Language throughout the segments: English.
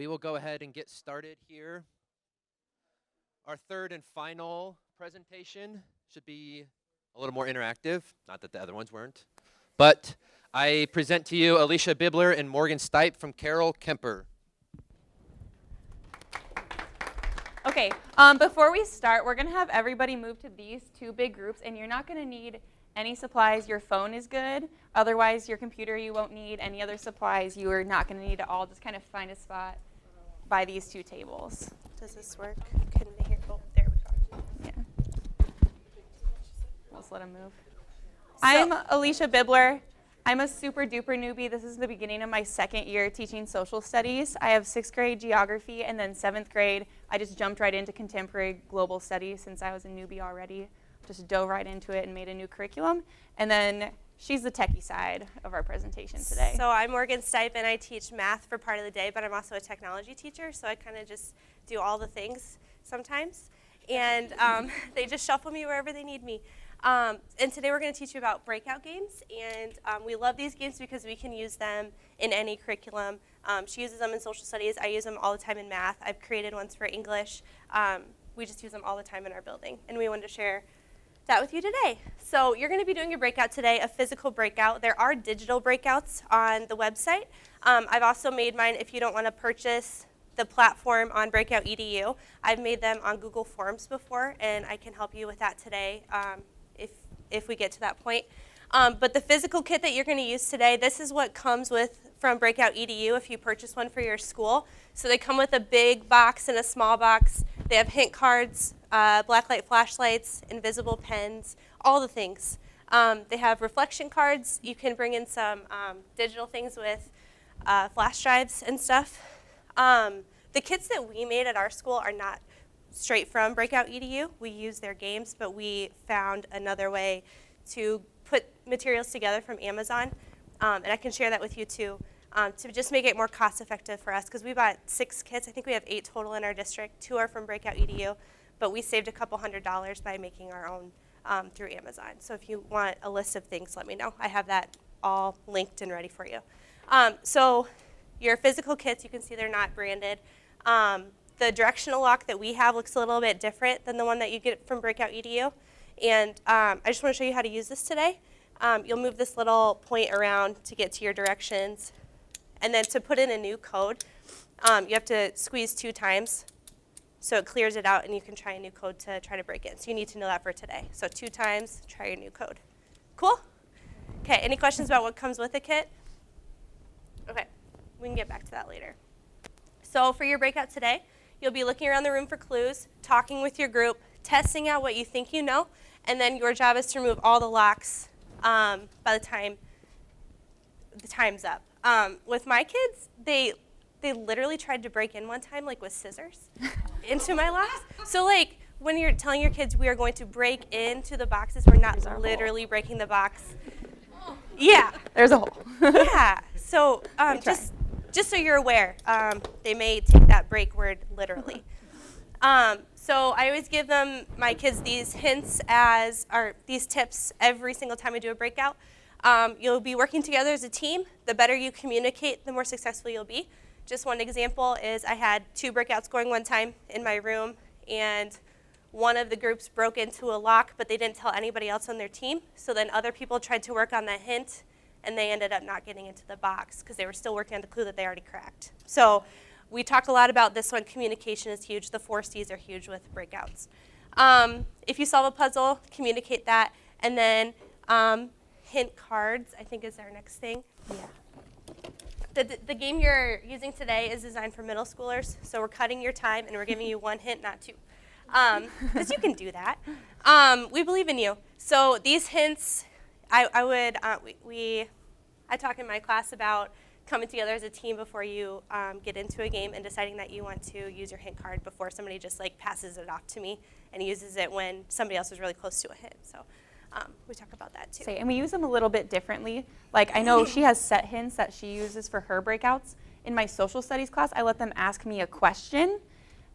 We will go ahead and get started here. Our third and final presentation should be a little more interactive, not that the other ones weren't. But I present to you Aleasha Bibler and Morgan Stipe from Carroll Kuemper. Okay, before we start, we're going to have everybody move to these two big groups, and you're not going to need any supplies. Your phone is good. Otherwise, your computer, you won't need any other supplies. You are not going to need it all. Just kind of find a spot by these two tables. Does this work? Couldn't hear. Oh, there we go. Yeah. Let's let them move. I'm Aleasha Bibler. I'm a super duper newbie. This is the beginning of my second year teaching social studies. I have 6th grade geography, and then 7th grade, I just jumped right into contemporary global studies since I was a newbie already. Just dove right into it and made a new curriculum. And then she's the techie side of our presentation today. So I'm Morgan Stipe, and I teach math for part of the day, but I'm also a technology teacher, so I kind of just do all the things sometimes. And they just shuffle me wherever they need me. And today we're going to teach you about breakout games, and we love these games because we can use them in any curriculum. She uses them in social studies. I use them all the time in math. I've created ones for English. We just use them all the time in our building, and we wanted to share that with you today. So you're going to be doing a breakout today, a physical breakout. There are digital breakouts on the website. I've also made mine if you don't want to purchase the platform on BreakoutEDU. I've made them on Google Forms before, and I can help you with that today if we get to that point. But the physical kit that you're going to use today, this is what comes with from BreakoutEDU if you purchase one for your school. So they come with a big box and a small box. They have hint cards, blacklight flashlights, invisible pens, all the things. They have reflection cards. You can bring in some digital things with flash drives and stuff. The kits that we made at our school are not straight from BreakoutEDU. We use their games, but we found another way to put materials together from Amazon, and I can share that with you too, to just make it more cost effective for us, because we bought 6 kits. I think we have 8 total in our district. 2 are from BreakoutEDU, but we saved a couple $100 by making our own through Amazon. So if you want a list of things, let me know. I have that all linked and ready for you. So your physical kits, you can see they're not branded. The directional lock that we have looks a little bit different than the one that you get from BreakoutEDU. And I just want to show you how to use this today. You'll move this little point around to get to your directions. And then to put in a new code, you have to squeeze 2 times so it clears it out, and you can try a new code to try to break in. So you need to know that for today. So 2 times, try your new code. Cool? Okay, any questions about what comes with the kit? Okay, we can get back to that later. So for your breakout today, you'll be looking around the room for clues, talking with your group, testing out what you think you know, and then your job is to remove all the locks by the time the time's up. With my kids, they literally tried to break in one time, like with scissors, into my locks. So like when you're telling your kids we are going to break into the boxes, we're not literally breaking the box. Yeah. There's a hole. Yeah. So just so you're aware, they may take that break word literally. So I always give my kids these hints or these tips every single time I do a breakout. You'll be working together as a team. The better you communicate, the more successful you'll be. Just one example is I had 2 breakouts going one time in my room, and one of the groups broke into a lock, but they didn't tell anybody else on their team. So then other people tried to work on that hint, and they ended up not getting into the box because they were still working on the clue that they already cracked. So we talked a lot about this one. Communication is huge. The 4 C's are huge with breakouts. If you solve a puzzle, communicate that. And then hint cards, I think, is our next thing. Yeah. The game you're using today is designed for middle schoolers. So we're cutting your time, and we're giving you 1 hint, not 2. Because you can do that. We believe in you. So these hints, I talk in my class about coming together as a team before you get into a game and deciding that you want to use your hint card before somebody just like passes it off to me and uses it when somebody else is really close to a hint. So we talk about that too. And we use them a little bit differently. Like I know she has set hints that she uses for her breakouts. In my social studies class, I let them ask me a question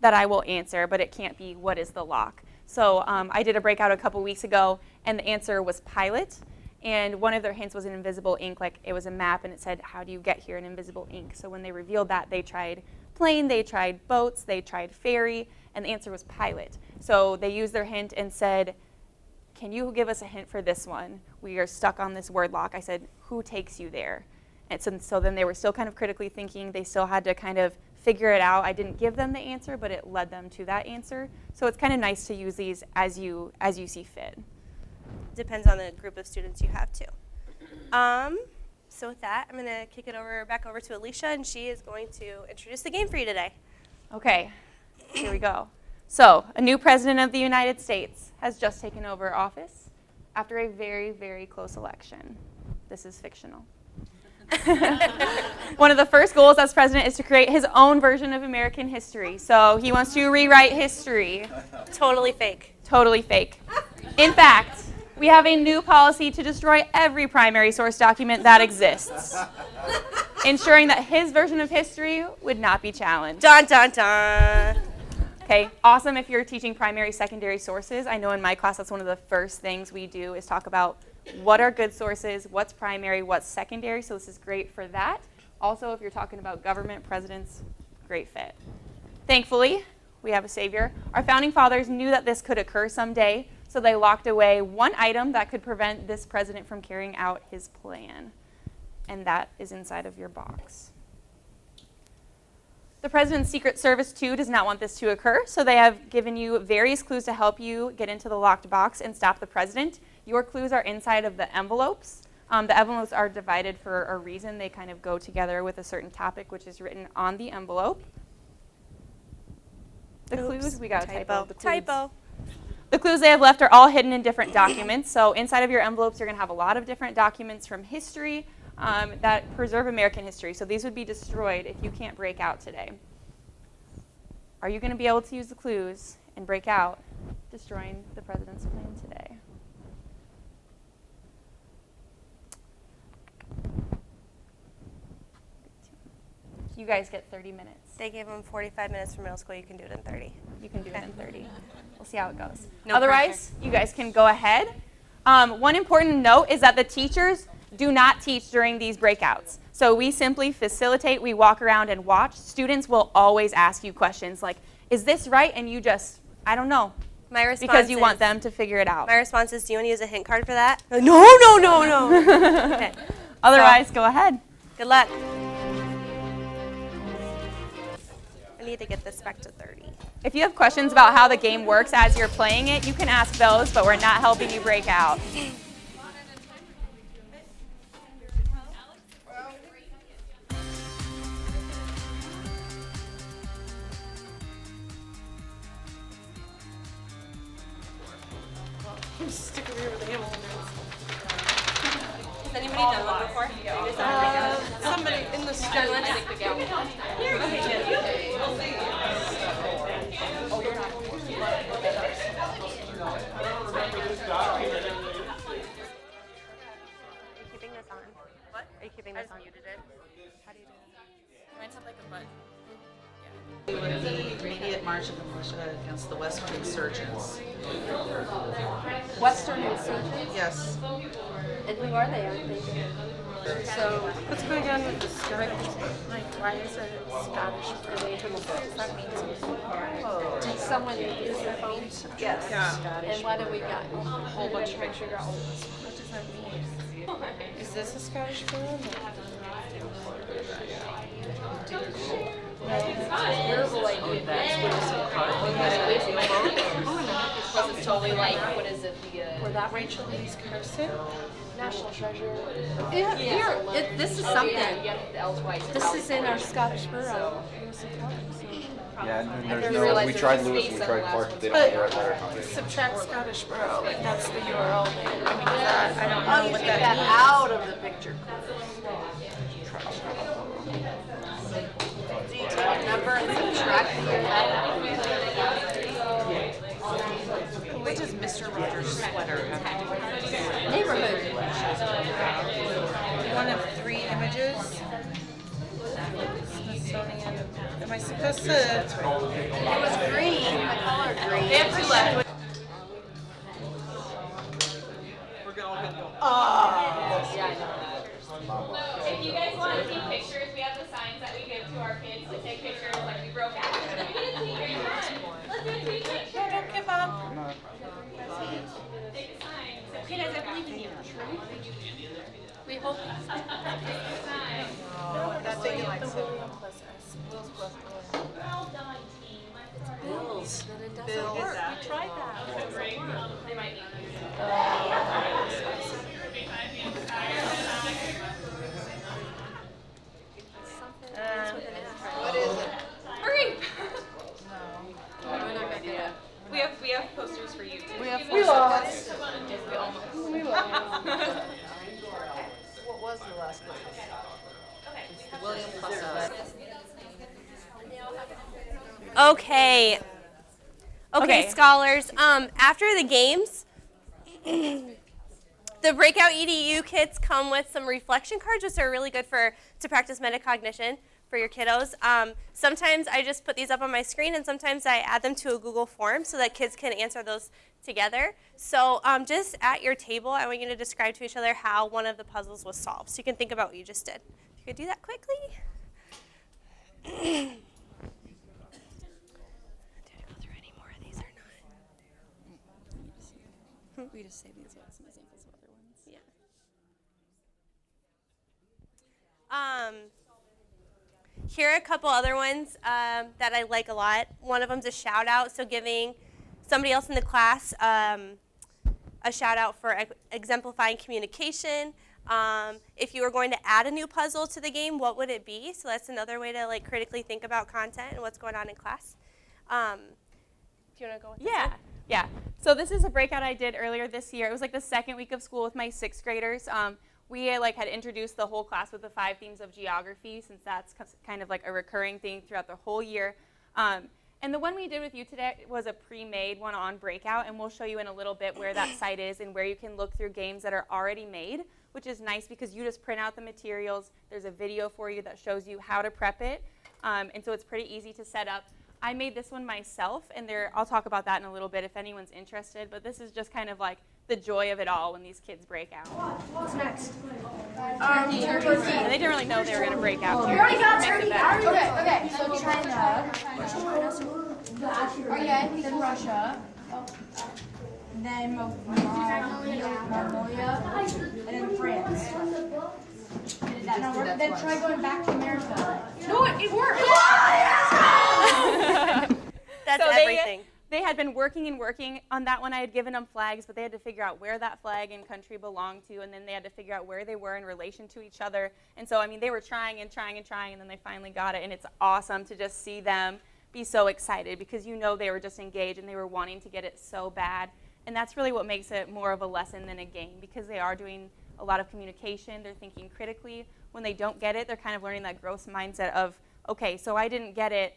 that I will answer, but it can't be what is the lock. So I did a breakout a couple weeks ago, and the answer was pilot. And one of their hints was an invisible ink, like it was a map, and it said, how do you get here in invisible ink? So when they revealed that, they tried plane, they tried boats, they tried ferry, and the answer was pilot. So they used their hint and said, can you give us a hint for this one? We are stuck on this word lock. I said, who takes you there? And so then they were still kind of critically thinking. They still had to kind of figure it out. I didn't give them the answer, but it led them to that answer. So it's kind of nice to use these as you see fit. Depends on the group of students you have too. So with that, I'm going to kick it back over to Aleasha, and she is going to introduce the game for you today. Okay, here we go. So a new president of the United States has just taken over office after a very, very close election. This is fictional. One of the first goals as president is to create his own version of American history. So he wants to rewrite history. Totally fake. Totally fake. In fact, we have a new policy to destroy every primary source document that exists, ensuring that his version of history would not be challenged. Dun, dun, dun. Okay, awesome if you're teaching primary, secondary sources. I know in my class that's one of the first things we do is talk about what are good sources, what's primary, what's secondary, so this is great for that. Also, if you're talking about government, presidents, great fit. Thankfully, we have a savior. Our founding fathers knew that this could occur someday, so they locked away one item that could prevent this president from carrying out his plan, and that is inside of your box. The President's Secret Service, too, does not want this to occur, so they have given you various clues to help you get into the locked box and stop the president. Your clues are inside of the envelopes. The envelopes are divided for a reason. They kind of go together with a certain topic, which is written on the envelope. The clues, we got a typo. Typo. The clues they have left are all hidden in different documents. So inside of your envelopes, you're going to have a lot of different documents from history that preserve American history. So these would be destroyed if you can't break out today. Are you going to be able to use the clues and break out, destroying the president's plan today? You guys get 30 minutes. They gave them 45 minutes for middle school. You can do it in 30. You can do it in 30. We'll see how it goes. No Otherwise, you guys can go ahead. One important note is that the teachers do not teach during these breakouts. So we simply facilitate, we walk around and watch. Students will always ask you questions like, is this right? And you just, I don't know. My response Because you want them to figure it out. My response is, do you want to use a hint card for that? No, no, no, no. Okay. Otherwise, go ahead. Good luck. I need to get this back to 30. If you have questions about how the game works as you're playing it, you can ask those, but we're not helping you break out. Has anybody done one before? Somebody in the students. Are you keeping this on? What? Are you keeping this on? You did it. How do you do it? Mine's have like a button. We would the immediate march of the militia against the Western insurgents. Western insurgents? Yes. And who are they? Aren't they? So what's going on with the script? Like, why is it Scottish? Are they from that means something? Did someone use their phones? Yes. Yeah. And what do we got? A whole bunch of pictures. What does that mean? Is this a Scottish film? Verbal idea. Because it's totally like, what is it? The That Rachel Lee's Carson? National Treasure. This is something. This is in our Scottish Borough. Yeah, and there's no, we tried Lewis and we tried Clark, but they don't have the right letter company. Subtract Scottish Borough, like that's the URL name. I mean, I don't know what Take that that means. out of the picture. Do you take a number and subtract What does Mr. Rogers' sweater have to do with this? neighborhood? One of 3 images. Smithsonian. Am I supposed to? It was green, the color green. They have 2 left. Yeah, I know. if you guys want to take pictures, we have the signs that we give to our kids to take pictures like we broke out. Let's do a team picture. Don't give up. Take a sign. Okay, guys, I believe in you. We hope you take a sign. That thing like so. Well done, team. Bills. Bills. We tried that. They might need you. What is it? Hurry! No. We're not gonna get it. We have posters for you too. We have We lost. We almost. We lost. What was the last one? William plus Okay. Okay, Okay. scholars. After the games, the Breakout EDU kits come with some reflection cards, which are really good to practice metacognition for your kiddos. Sometimes I just put these up on my screen, and sometimes I add them to a Google form so that kids can answer those together. So just at your table, I want you to describe to each other how one of the puzzles was solved. So you can think about what you just did. If you could do that quickly. Did I go through any more of these or not? We just save these some examples of other ones. Yeah. Here are a couple other ones that I like a lot. One of them's a shout out, so giving somebody else in the class a shout out for exemplifying communication. If you were going to add a new puzzle to the game, what would it be? So that's another way to like critically think about content and what's going on in class. Do you want to go with this Yeah. one? Yeah. So this is a breakout I did earlier this year. It was like the second week of school with my 6th graders. We had introduced the whole class with the 5 themes of geography, since that's kind of like a recurring thing throughout the whole year. And the one we did with you today was a pre-made one on Breakout, and we'll show you in a little bit where that site is and where you can look through games that are already made, which is nice because you just print out the materials. There's a video for you that shows you how to prep it, and so it's pretty easy to set up. I made this one myself, and I'll talk about that in a little bit if anyone's interested, but this is just kind of like the joy of it all when these kids break out. What's next? And they didn't really know they were going to break out here. We already got Makes it Turkey. better. Okay. So China, okay, then Russia, then Mongolia, and then France. Did that not work? Then try going back to America. No, it worked. That's So everything. They had been working on that one. I had given them flags, but they had to figure out where that flag and country belonged to, and then they had to figure out where they were in relation to each other. And so, they were trying, and then they finally got it, and it's awesome to just see them be so excited because they were just engaged and they were wanting to get it so bad. And that's really what makes it more of a lesson than a game, because they are doing a lot of communication. They're thinking critically. When they don't get it, they're kind of learning that growth mindset of, okay, so I didn't get it.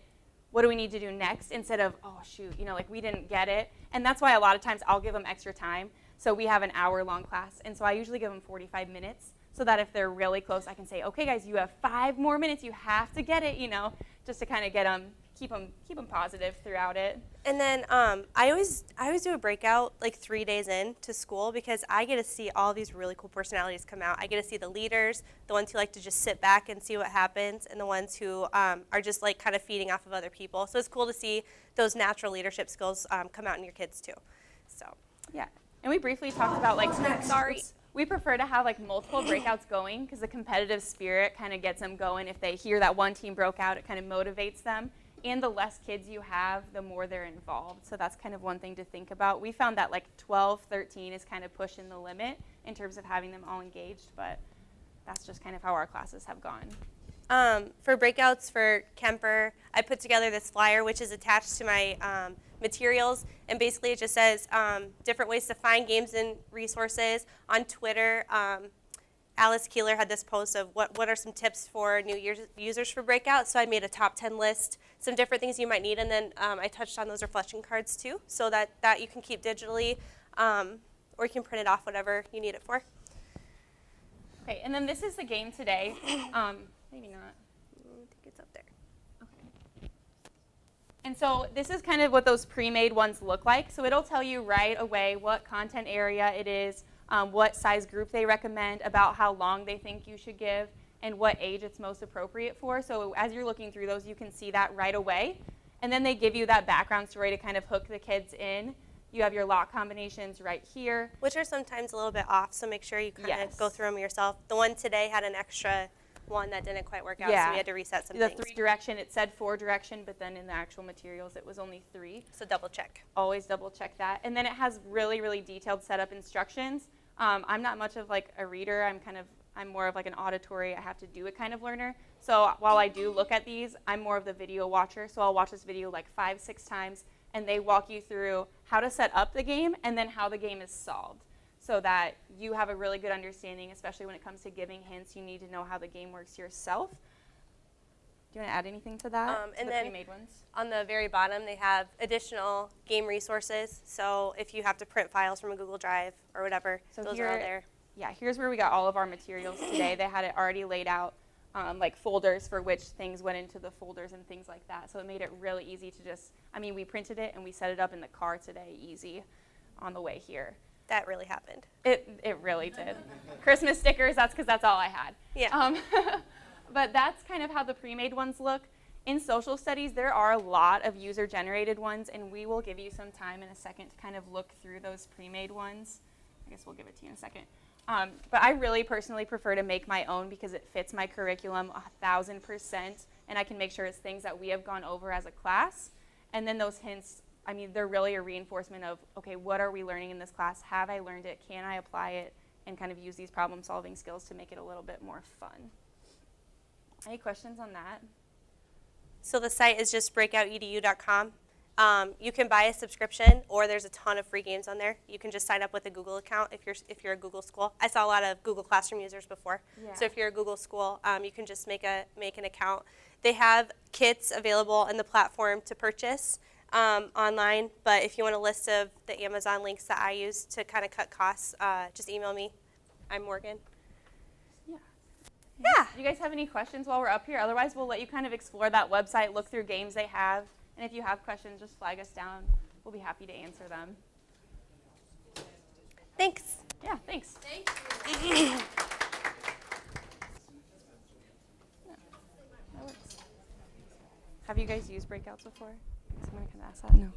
What do we need to do next? Instead of, oh, shoot, we didn't get it. And that's why a lot of times I'll give them extra time. So we have an hour-long class, and so I usually give them 45 minutes so that if they're really close, I can say, okay, guys, you have 5 more minutes. You have to get it, just to kind of get them, keep them positive throughout it. And then I always do a breakout like 3 days into school because I get to see all these really cool personalities come out. I get to see the leaders, the ones who like to just sit back and see what happens, and the ones who are just like kind of feeding off of other people. So it's cool to see those natural leadership skills come out in your kids too. So Yeah, and we briefly talked about we prefer to have multiple breakouts going because the competitive spirit kind of gets them going. If they hear that one team broke out, it kind of motivates them. And the less kids you have, the more they're involved. So that's kind of one thing to think about. We found that 12, 13 is kind of pushing the limit in terms of having them all engaged, but that's just kind of how our classes have gone. for breakouts for Kuemper, I put together this flyer which is attached to my materials, and basically it just says different ways to find games and resources. On Twitter, Alice Keeler had this post of what are some tips for new users for Breakout, so I made a top 10 list, some different things you might need, and then I touched on those reflection cards too, so that you can keep digitally, or you can print it off, whatever you need it for. Okay, and then this is the game today. Maybe not. I think it's up there. Okay. And so this is kind of what those pre-made ones look like. So it'll tell you right away what content area it is, what size group they recommend, about how long they think you should give. and what age it's most appropriate for. So as you're looking through those, you can see that right away. And then they give you that background story to kind of hook the kids in. You have your lock combinations right here. Which are sometimes a little bit off, so make sure you kind of Yes. go through them yourself. The one today had an extra one that didn't quite work out, so we had to reset some The things. 3 direction, it said 4 direction, but then in the actual materials it was only 3. So double check. Always double check that. And then it has really, really detailed setup instructions. I'm not much of like a reader. I'm more of like an auditory, I have to do it kind of learner. So while I do look at these, I'm more of the video watcher. So I'll watch this video like 5-6 times, and they walk you through how to set up the game and then how the game is solved, so that you have a really good understanding, especially when it comes to giving hints. You need to know how the game works yourself. Do you want to add anything to that? And the then pre-made ones? on the very bottom, they have additional game resources. So if you have to print files from a Google Drive or whatever, So those here, are all there. Yeah, here's where we got all of our materials today. They had it already laid out, like folders for which things went into the folders and things like that. So it made it really easy to just, we printed it and we set it up in the car today, easy, on the way here. That really happened. It really did. Christmas stickers, that's because that's all I had. Yeah. But that's kind of how the pre-made ones look. In social studies, there are a lot of user-generated ones, and we will give you some time in a second to kind of look through those pre-made ones. I guess we'll give it to you in a second. But I really personally prefer to make my own because it fits my curriculum 1,000%, and I can make sure it's things that we have gone over as a class. And then those hints, they're really a reinforcement of, okay, what are we learning in this class? Have I learned it? Can I apply it? And kind of use these problem-solving skills to make it a little bit more fun. Any questions on that? So the site is just BreakoutEDU.com. You can buy a subscription, or there's a ton of free games on there. You can just sign up with a Google account if you're a Google school. I saw a lot of Google Classroom users before. Yeah. So if you're a Google school, you can just make an account. They have kits available in the platform to purchase online, but if you want a list of the Amazon links that I use to kind of cut costs, just email me. I'm Morgan. Yeah. Do you guys have any questions while we're up here? Otherwise, we'll let you kind of explore that website, look through games they have, and if you have questions, just flag us down. We'll be happy to answer them. Thanks. Yeah, thanks. Thank you. Yeah, that works. Have you guys used breakouts before? Someone can ask that. No.